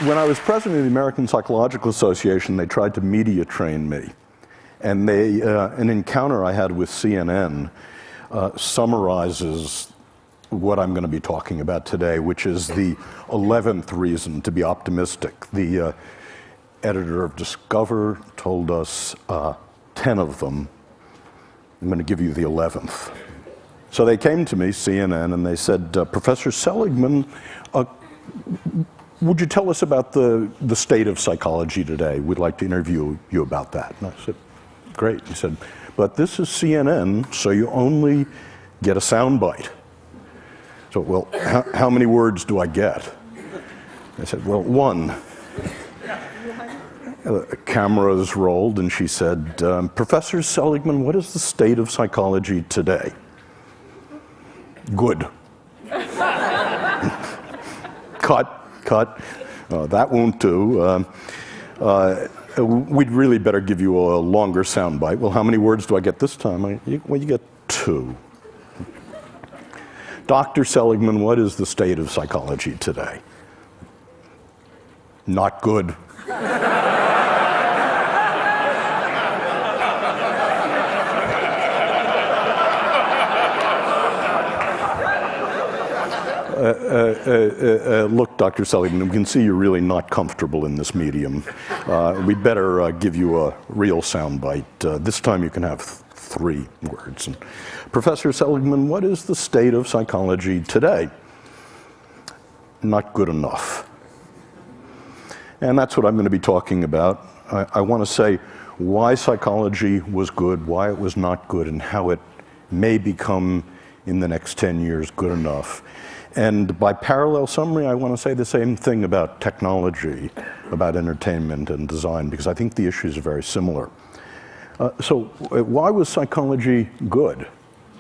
When I was president of the American Psychological Association, they tried to media train me. And an encounter I had with CNN summarizes what I'm going to be talking about today, which is the 11th reason to be optimistic. The editor of Discover told us 10 of them. I'm going to give you the 11th. So they came to me, CNN, and they said, Professor Seligman, would you tell us about the state of psychology today? We'd like to interview you about that. And I said, great. He said, but this is CNN, so you only get a soundbite. So, well, how many words do I get? I said, well, one. Cameras rolled, and she said, Professor Seligman, what is the state of psychology today? Good. Cut. That won't do. We'd really better give you a longer soundbite. Well, how many words do I get this time? Well, you get 2. Dr. Seligman, what is the state of psychology today? Not good. Look, Dr. Seligman, we can see you're really not comfortable in this medium. We'd better give you a real soundbite. This time you can have 3 words. And, Professor Seligman, what is the state of psychology today? Not good enough. And that's what I'm going to be talking about. I want to say why psychology was good, why it was not good, and how it may become, in the next 10 years, good enough. And by parallel summary, I want to say the same thing about technology, about entertainment and design, because I think the issues are very similar. So why was psychology good?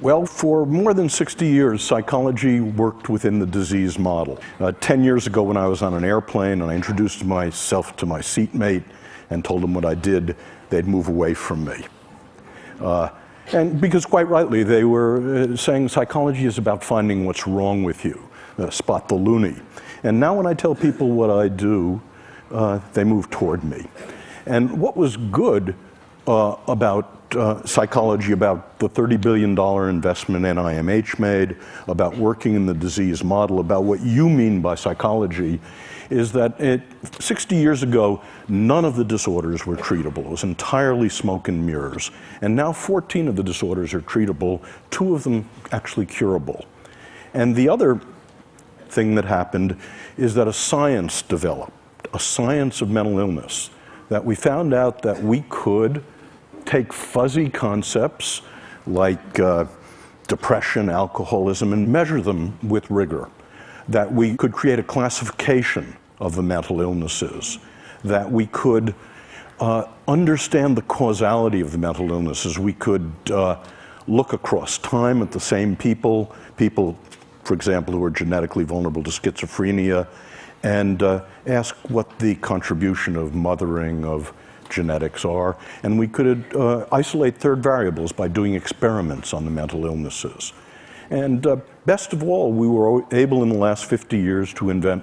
Well, for more than 60 years, psychology worked within the disease model. 10 years ago when I was on an airplane and I introduced myself to my seatmate and told them what I did, they'd move away from me. And because quite rightly, they were saying psychology is about finding what's wrong with you, spot the loony. And now when I tell people what I do, they move toward me. And what was good about psychology, about the $30 billion investment NIMH made, about working in the disease model, about what you mean by psychology, is that 60 years ago, none of the disorders were treatable. It was entirely smoke and mirrors. And now 14 of the disorders are treatable, 2 of them actually curable. And the other thing that happened is that a science developed, a science of mental illness, that we found out that we could take fuzzy concepts like depression, alcoholism, and measure them with rigor. That we could create a classification of the mental illnesses, that we could understand the causality of the mental illnesses. We could look across time at the same people, for example, who are genetically vulnerable to schizophrenia, and ask what the contribution of mothering, of genetics are. And we could isolate third variables by doing experiments on the mental illnesses. And best of all, we were able in the last 50 years to invent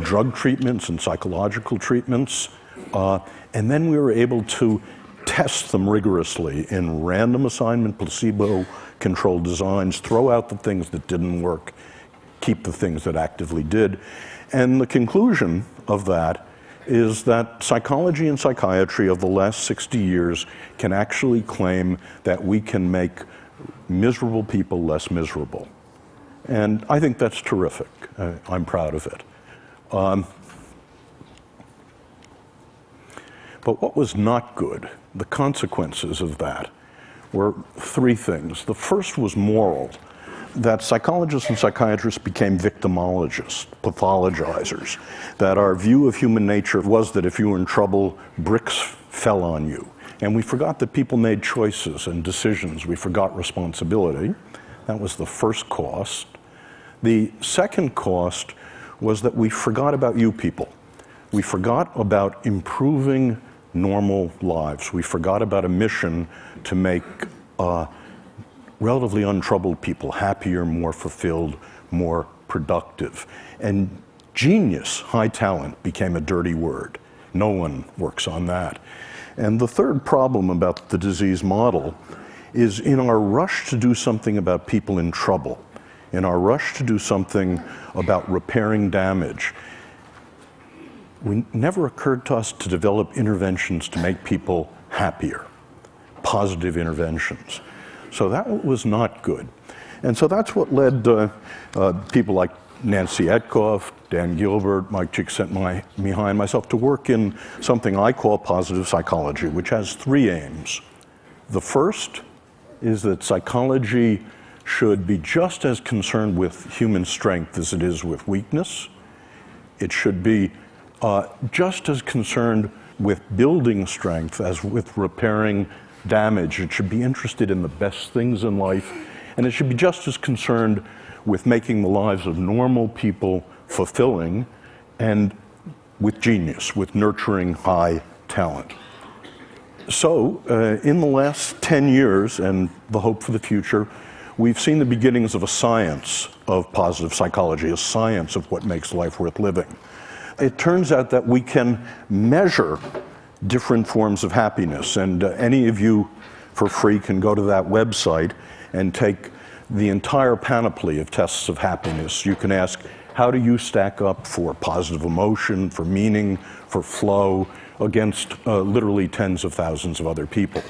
drug treatments and psychological treatments. And then we were able to test them rigorously in random assignment, placebo-controlled designs, throw out the things that didn't work, keep the things that actively did. And the conclusion of that is that psychology and psychiatry of the last 60 years can actually claim that we can make miserable people less miserable. And I think that's terrific. I'm proud of it. But what was not good, the consequences of that, were 3 things. The first was moral, that psychologists and psychiatrists became victimologists, pathologizers, that our view of human nature was that if you were in trouble, bricks fell on you. And we forgot that people made choices and decisions. We forgot responsibility. That was the first cost. The second cost was that we forgot about you people. We forgot about improving normal lives. We forgot about a mission to make relatively untroubled people happier, more fulfilled, more productive. And Genius, high talent, became a dirty word. No one works on that. And the third problem about the disease model is in our rush to do something about people in trouble, in our rush to do something about repairing damage, it never occurred to us to develop interventions to make people happier, positive interventions. So that was not good. And so that's what led people like Nancy Etkoff, Dan Gilbert, Mike Csikszentmihalyi, and myself to work in something I call positive psychology, which has three aims. The first is that psychology should be just as concerned with human strength as it is with weakness. It should be just as concerned with building strength as with repairing damage. It should be interested in the best things in life, and it should be just as concerned with making the lives of normal people fulfilling and with genius, with nurturing high talent. So, in the last 10 years, and the hope for the future, we've seen the beginnings of a science of positive psychology, a science of what makes life worth living. It turns out that we can measure different forms of happiness, and any of you for free can go to that website and take the entire panoply of tests of happiness. You can ask, how do you stack up for positive emotion, for meaning, for flow, against literally tens of thousands of other people.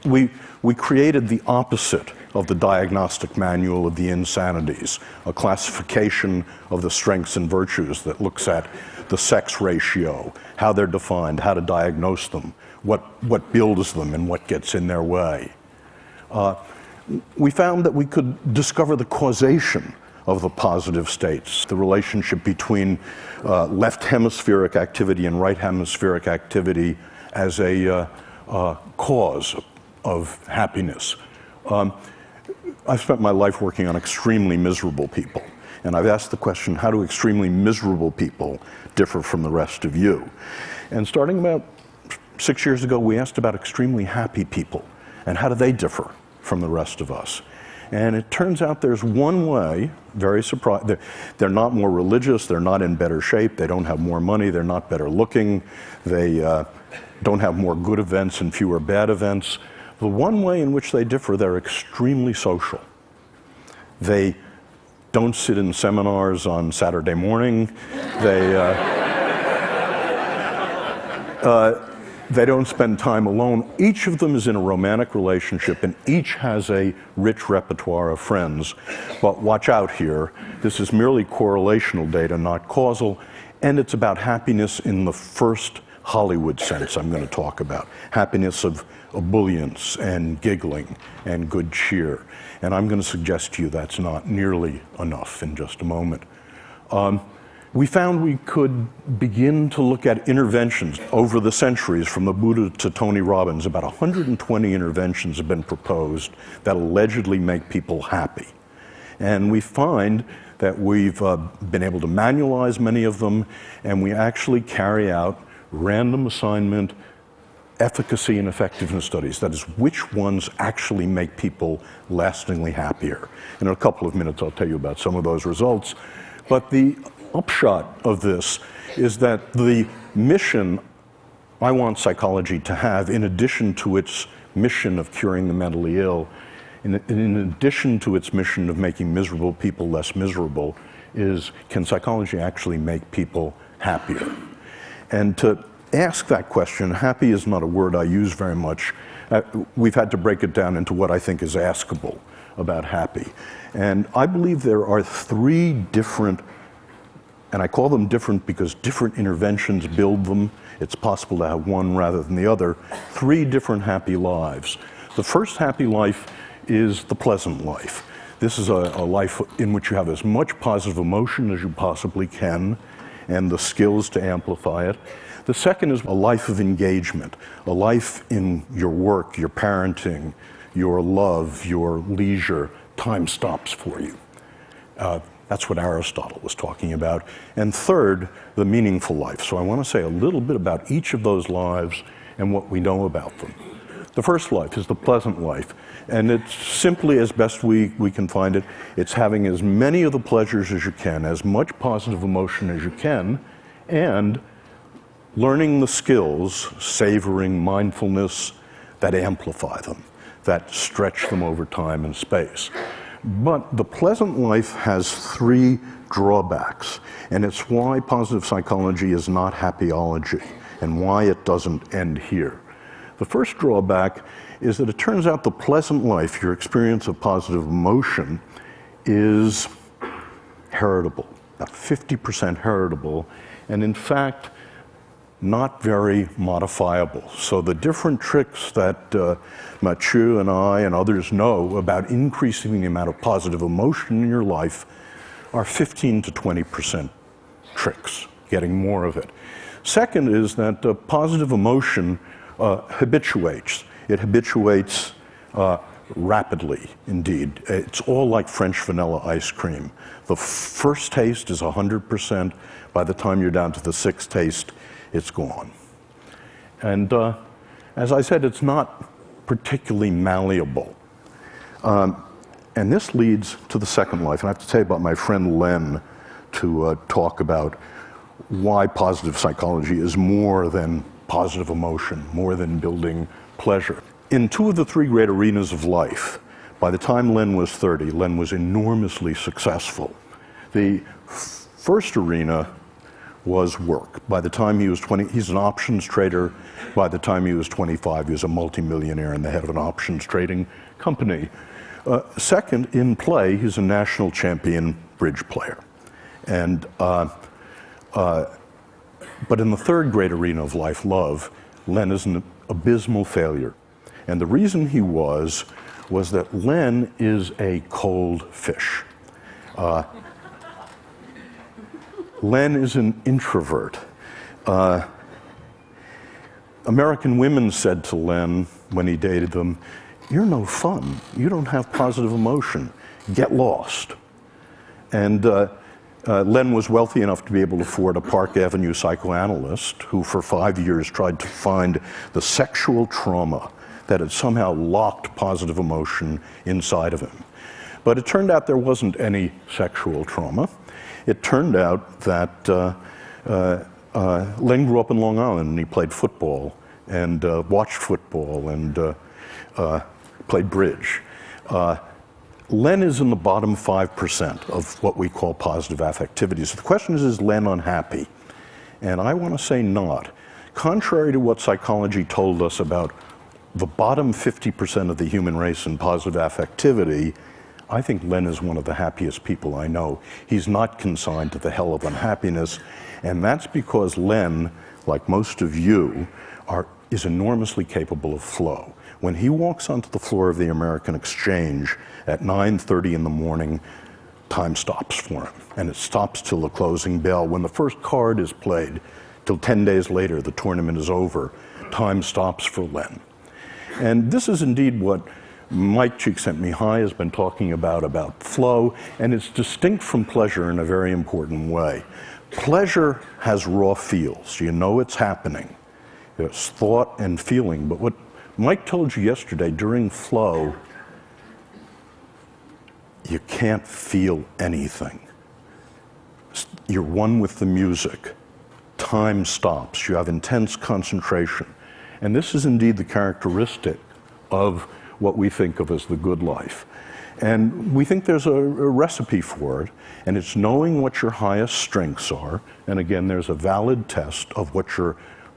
We created the opposite of the diagnostic manual of the insanities, a classification of the strengths and virtues that looks at the sex ratio, how they're defined, how to diagnose them, what builds them and what gets in their way. We found that we could discover the causation of the positive states, the relationship between left hemispheric activity and right hemispheric activity as a cause of happiness. I've spent my life working on extremely miserable people, and I've asked the question, how do extremely miserable people differ from the rest of you? And starting about 6 years ago, we asked about extremely happy people, and how do they differ from the rest of us? And it turns out there's one way, very surprising, they're not more religious, they're not in better shape, they don't have more money, they're not better looking, they don't have more good events and fewer bad events. The one way in which they differ, they're extremely social. They don't sit in seminars on Saturday morning. They don't spend time alone. Each of them is in a romantic relationship, and each has a rich repertoire of friends. But watch out here. This is merely correlational data, not causal, and it's about happiness in the first Hollywood sense I'm going to talk about. Happiness of ebullience and giggling and good cheer. And I'm going to suggest to you that's not nearly enough in just a moment. We found we could begin to look at interventions over the centuries, from the Buddha to Tony Robbins. About 120 interventions have been proposed that allegedly make people happy. And we find that we've been able to manualize many of them, and we actually carry out random assignment efficacy and effectiveness studies. That is, which ones actually make people lastingly happier. In a couple of minutes, I'll tell you about some of those results. But the upshot of this is that the mission I want psychology to have, in addition to its mission of curing the mentally ill, in addition to its mission of making miserable people less miserable, is, can psychology actually make people happier? And to ask that question, happy is not a word I use very much. We've had to break it down into what I think is askable about happy. And I believe there are three different, and I call them different because different interventions build them. It's possible to have one rather than the other. Three different happy lives. The first happy life is the pleasant life. This is a life in which you have as much positive emotion as you possibly can, and the skills to amplify it. The second is a life of engagement, a life in your work, your parenting, your love, your leisure. Time stops for you. That's what Aristotle was talking about. And third, the meaningful life. So I want to say a little bit about each of those lives and what we know about them. The first life is the pleasant life, and it's simply, as best we can find it, it's having as many of the pleasures as you can, as much positive emotion as you can, and learning the skills, savoring mindfulness, that amplify them, that stretch them over time and space. But the pleasant life has three drawbacks, and it's why positive psychology is not happyology, and why it doesn't end here. The first drawback is that it turns out the pleasant life, your experience of positive emotion, is heritable, about 50% heritable, and in fact, not very modifiable. So the different tricks that Mathieu and I and others know about increasing the amount of positive emotion in your life are 15 to 20% tricks, getting more of it. Second is that positive emotion habituates. It habituates rapidly, indeed. It's all like French vanilla ice cream. The first taste is 100%. By the time you're down to the sixth taste, it's gone. And as I said, it's not particularly malleable. And this leads to the second life. And I have to tell you about my friend Len to talk about why positive psychology is more than positive emotion, more than building pleasure. In two of the three great arenas of life, by the time Len was 30, Len was enormously successful. The first arena was work. By the time he was 20, he's an options trader. By the time he was 25, he was a multimillionaire and the head of an options trading company. Second, in play, he's a national champion bridge player. And but in the third great arena of life, love, Len is an abysmal failure. And the reason he was that Len is a cold fish. Len is an introvert. American women said to Len when he dated them, "You're no fun. You don't have positive emotion. Get lost." And Len was wealthy enough to be able to afford a Park Avenue psychoanalyst who for 5 years tried to find the sexual trauma that had somehow locked positive emotion inside of him. But it turned out there wasn't any sexual trauma. It turned out that Len grew up in Long Island and he played football and watched football and played bridge. Len is in the bottom 5% of what we call positive affectivity. So the question is Len unhappy? And I want to say not. Contrary to what psychology told us about the bottom 50% of the human race in positive affectivity, I think Len is one of the happiest people I know. He's not consigned to the hell of unhappiness, and that's because Len, like most of you, is enormously capable of flow. When he walks onto the floor of the American Exchange at 9:30 in the morning, time stops for him, and it stops till the closing bell. When the first card is played, till 10 days later, the tournament is over, time stops for Len. And this is indeed what Mike Csikszentmihalyi has been talking about flow, and it's distinct from pleasure in a very important way. Pleasure has raw feels. You know it's happening. It's thought and feeling. But what Mike told you yesterday, during flow, you can't feel anything. You're one with the music. Time stops. You have intense concentration. And this is indeed the characteristic of what we think of as the good life. And we think there's a recipe for it, and it's knowing what your highest strengths are. And again, there's a valid test of what your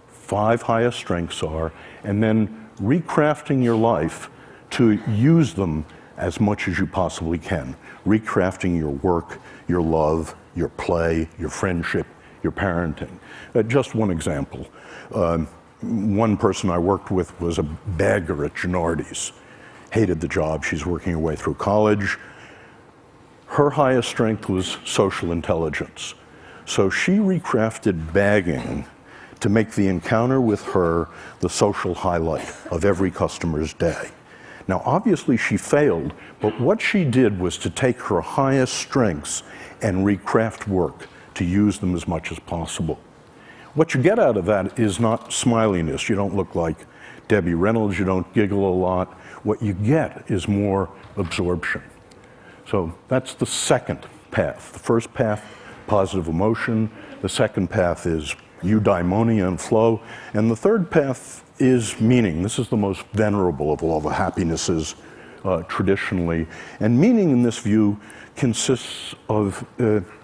5 highest strengths are, and then recrafting your life to use them as much as you possibly can. Recrafting your work, your love, your play, your friendship, your parenting. Just one example. One person I worked with was a bagger at Gennardi's. Hated the job. She's working her way through college. Her highest strength was social intelligence. So she recrafted bagging to make the encounter with her the social highlight of every customer's day. Now, obviously she failed, but what she did was to take her highest strengths and recraft work to use them as much as possible. What you get out of that is not smiliness. You don't look like Debbie Reynolds. You don't giggle a lot. What you get is more absorption. So that's the second path. The first path, positive emotion. The second path is eudaimonia and flow. And the third path is meaning. This is the most venerable of all the happinesses traditionally. And meaning in this view consists of,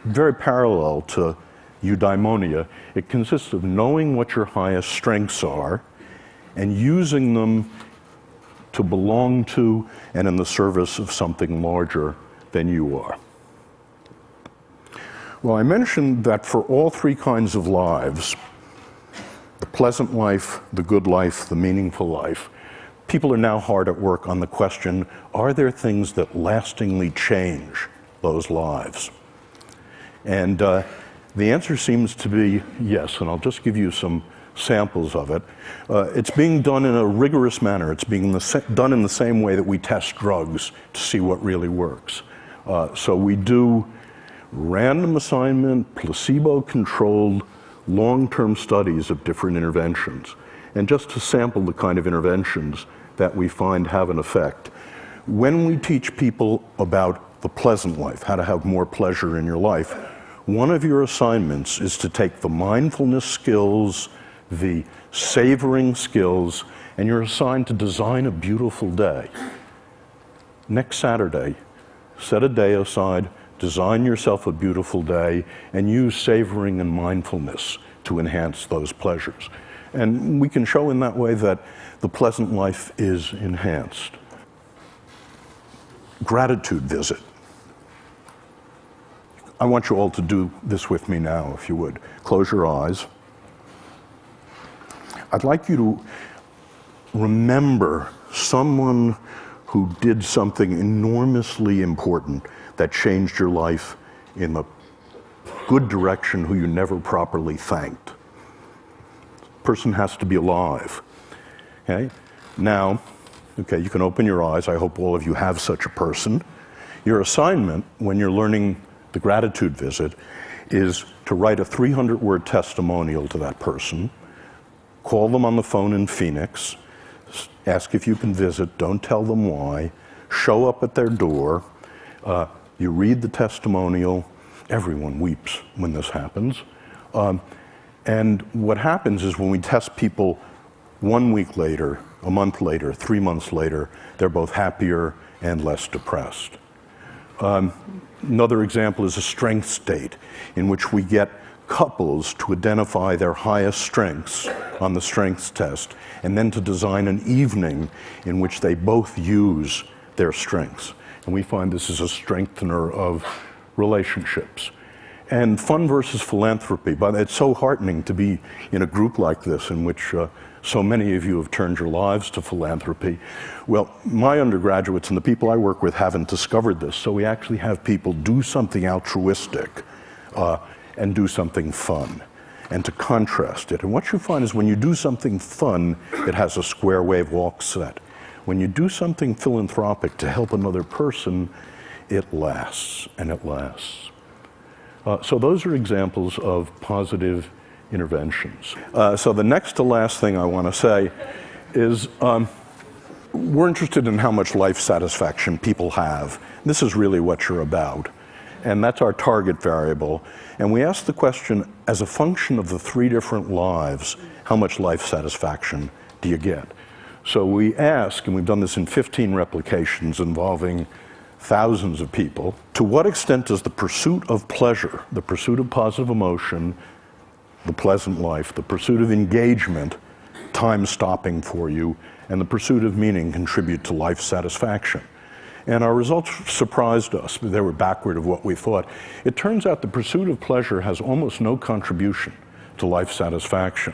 very parallel to eudaimonia, it consists of knowing what your highest strengths are and using them to belong to and in the service of something larger than you are. Well, I mentioned that for all three kinds of lives, the pleasant life, the good life, the meaningful life, people are now hard at work on the question, are there things that lastingly change those lives? And the answer seems to be yes, and I'll just give you some samples of it. It's being done in a rigorous manner. It's being done in the same way that we test drugs to see what really works. So we do random assignment, placebo-controlled, long-term studies of different interventions. And just to sample the kind of interventions that we find have an effect, when we teach people about the pleasant life, how to have more pleasure in your life, one of your assignments is to take the mindfulness skills, the savoring skills, and you're assigned to design a beautiful day. Next Saturday, set a day aside, design yourself a beautiful day, and use savoring and mindfulness to enhance those pleasures. And we can show in that way that the pleasant life is enhanced. Gratitude visit. I want you all to do this with me now, if you would. Close your eyes. I'd like you to remember someone who did something enormously important that changed your life in the good direction, who you never properly thanked. The person has to be alive. Okay? Now, okay, you can open your eyes. I hope all of you have such a person. Your assignment when you're learning the gratitude visit is to write a 300-word testimonial to that person, call them on the phone in Phoenix, ask if you can visit, don't tell them why, show up at their door, you read the testimonial. Everyone weeps when this happens. And what happens is when we test people 1 week later, a month later, 3 months later, they're both happier and less depressed. Another example is a strength state in which we get couples to identify their highest strengths on the strengths test and then to design an evening in which they both use their strengths. And we find this is a strengthener of relationships. And fun versus philanthropy, but it's so heartening to be in a group like this in which so many of you have turned your lives to philanthropy. Well, my undergraduates and the people I work with haven't discovered this, so we actually have people do something altruistic and do something fun, and to contrast it. And what you find is when you do something fun, it has a square wave walk set. When you do something philanthropic to help another person, it lasts, and it lasts. So those are examples of positive interventions. So the next to last thing I want to say is we're interested in how much life satisfaction people have. This is really what you're about. And that's our target variable. And we ask the question, as a function of the 3 different lives, how much life satisfaction do you get? So we ask, and we've done this in 15 replications involving thousands of people, to what extent does the pursuit of pleasure, the pursuit of positive emotion, the pleasant life, the pursuit of engagement, time stopping for you, and the pursuit of meaning contribute to life satisfaction? And our results surprised us. They were backward of what we thought. It turns out the pursuit of pleasure has almost no contribution to life satisfaction.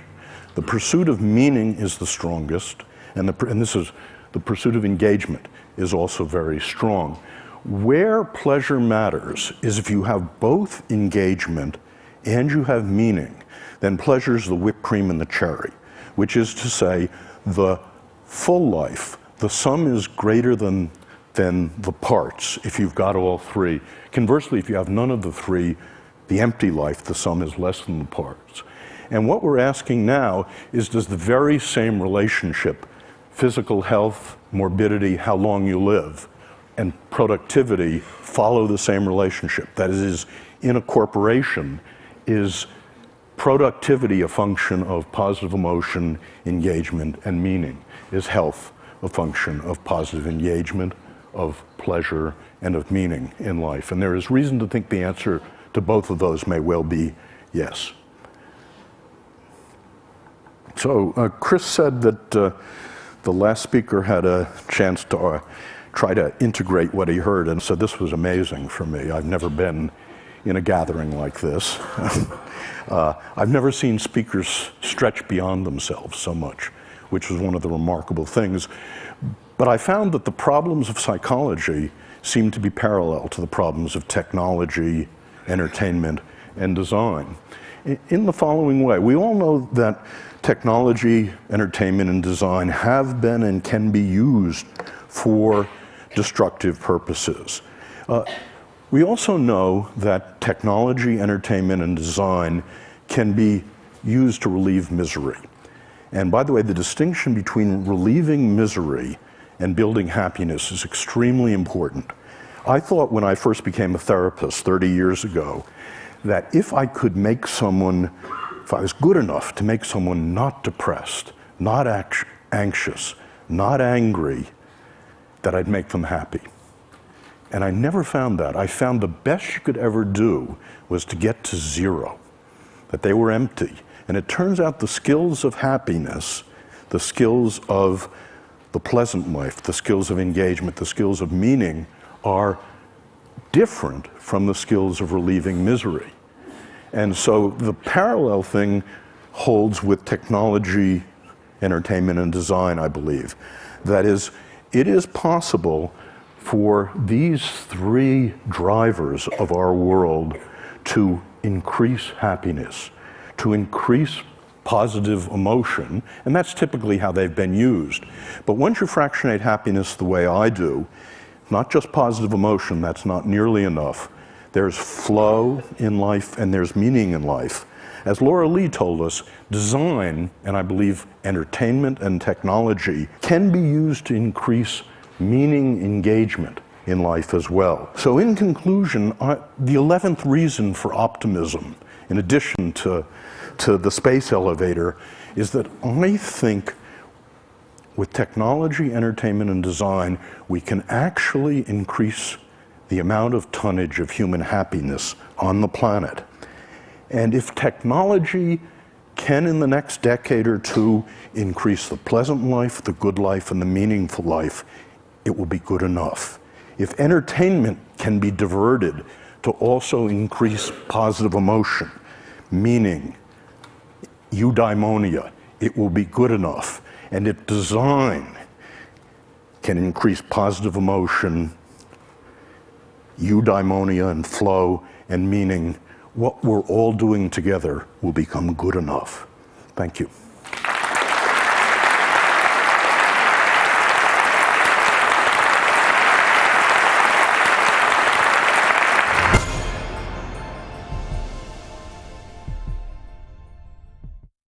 The pursuit of meaning is the strongest, and this is the pursuit of engagement is also very strong. Where pleasure matters is if you have both engagement and you have meaning, then pleasure is the whipped cream and the cherry, which is to say the full life, the sum is greater than the parts if you've got all 3. Conversely, if you have none of the 3, the empty life, the sum is less than the parts. And what we're asking now is, does the very same relationship, physical health, morbidity, how long you live, and productivity follow the same relationship? That is, in a corporation, is productivity a function of positive emotion, engagement, and meaning? Is health a function of positive engagement, of pleasure, and of meaning in life? And there is reason to think the answer to both of those may well be yes. So Chris said that the last speaker had a chance to try to integrate what he heard, and so this was amazing for me. I've never been in a gathering like this. I've never seen speakers stretch beyond themselves so much, which was one of the remarkable things. But I found that the problems of psychology seem to be parallel to the problems of technology, entertainment, and design. In the following way, we all know that technology, entertainment, and design have been and can be used for destructive purposes. We also know that technology, entertainment, and design can be used to relieve misery. And by the way, the distinction between relieving misery and building happiness is extremely important. I thought when I first became a therapist 30 years ago that if I could make someone, if I was good enough to make someone not depressed, not anxious, not angry, that I'd make them happy. And I never found that. I found the best you could ever do was to get to zero, that they were empty. And it turns out the skills of happiness, the skills of the pleasant life, the skills of engagement, the skills of meaning are different from the skills of relieving misery. And so the parallel thing holds with technology, entertainment, and design, I believe. That is, it is possible for these three drivers of our world to increase happiness, to increase positive emotion, and that's typically how they've been used. But once you fractionate happiness the way I do, not just positive emotion, that's not nearly enough. There's flow in life and there's meaning in life. As Laura Lee told us, design, and I believe entertainment and technology, can be used to increase meaning engagement in life as well. So in conclusion, the 11th reason for optimism, in addition to the space elevator, is that I think with technology, entertainment, and design, we can actually increase the amount of tonnage of human happiness on the planet. And if technology can, in the next decade or two, increase the pleasant life, the good life, and the meaningful life, it will be good enough. If entertainment can be diverted to also increase positive emotion, meaning, eudaimonia, it will be good enough. And if design can increase positive emotion, eudaimonia, and flow, and meaning, what we're all doing together will become good enough. Thank you.